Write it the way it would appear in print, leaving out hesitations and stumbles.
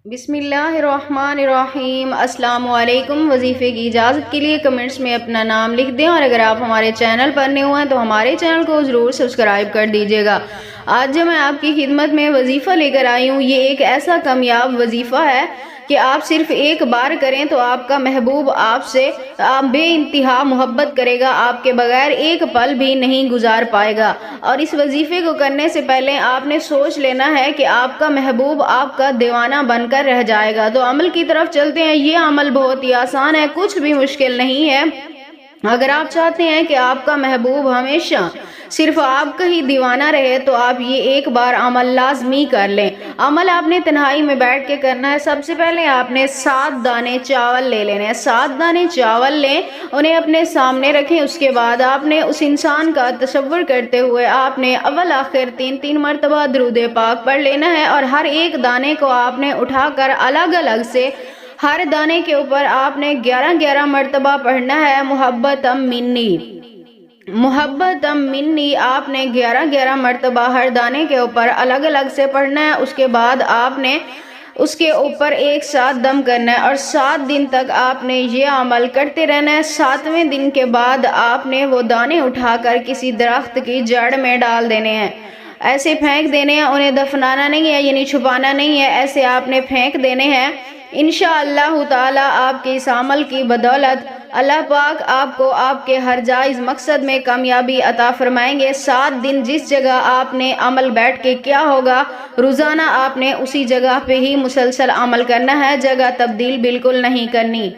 بسم اللہ الرحمن الرحیم۔ السلام علیکم۔ وظیفے کی اجازت کے لیے کمنٹس میں اپنا نام لکھ دیں، اور اگر آپ ہمارے چینل پر نئے ہوئے ہیں تو ہمارے چینل کو ضرور سبسکرائب کر دیجیے گا۔ آج جو میں آپ کی خدمت میں وظیفہ لے کر آئی ہوں، یہ ایک ایسا کامیاب وظیفہ ہے کہ آپ صرف ایک بار کریں تو آپ کا محبوب آپ سے بے انتہا محبت کرے گا، آپ کے بغیر ایک پل بھی نہیں گزار پائے گا۔ اور اس وظیفے کو کرنے سے پہلے آپ نے سوچ لینا ہے کہ آپ کا محبوب آپ کا دیوانہ بن کر رہ جائے گا۔ تو عمل کی طرف چلتے ہیں۔ یہ عمل بہت ہی آسان ہے، کچھ بھی مشکل نہیں ہے۔ اگر آپ چاہتے ہیں کہ آپ کا محبوب ہمیشہ صرف آپ کا ہی دیوانہ رہے تو آپ یہ ایک بار عمل لازمی کر لیں۔ عمل آپ نے تنہائی میں بیٹھ کے کرنا ہے۔ سب سے پہلے آپ نے 7 دانے چاول لے لینے ہیں۔ 7 دانے چاول لیں، انہیں اپنے سامنے رکھیں۔ اس کے بعد آپ نے اس انسان کا تصور کرتے ہوئے آپ نے اول آخر 3 مرتبہ درود پاک پڑھ لینا ہے، اور ہر ایک دانے کو آپ نے اٹھا کر الگ الگ سے ہر دانے کے اوپر آپ نے 11 مرتبہ پڑھنا ہے محبتم منی۔ محبتم منی آپ نے 11 مرتبہ ہر دانے کے اوپر الگ الگ سے پڑھنا ہے۔ اس کے بعد آپ نے اس کے اوپر ایک ساتھ دم کرنا ہے، اور 7 دن تک آپ نے یہ عمل کرتے رہنا ہے۔ 7ویں دن کے بعد آپ نے وہ دانے اٹھا کر کسی درخت کی جڑ میں ڈال دینے ہیں۔ ایسے پھینک دینے ہیں، انہیں دفنانا نہیں ہے، یعنی چھپانا نہیں ہے، ایسے آپ نے پھینک دینے ہیں۔ انشاءاللہ تعالی آپ کے اس عمل کی بدولت اللہ پاک آپ کو آپ کے ہر جائز مقصد میں کامیابی عطا فرمائیں گے۔ 7 دن جس جگہ آپ نے عمل بیٹھ کے کیا ہوگا، روزانہ آپ نے اسی جگہ پہ ہی مسلسل عمل کرنا ہے، جگہ تبدیل بالکل نہیں کرنی۔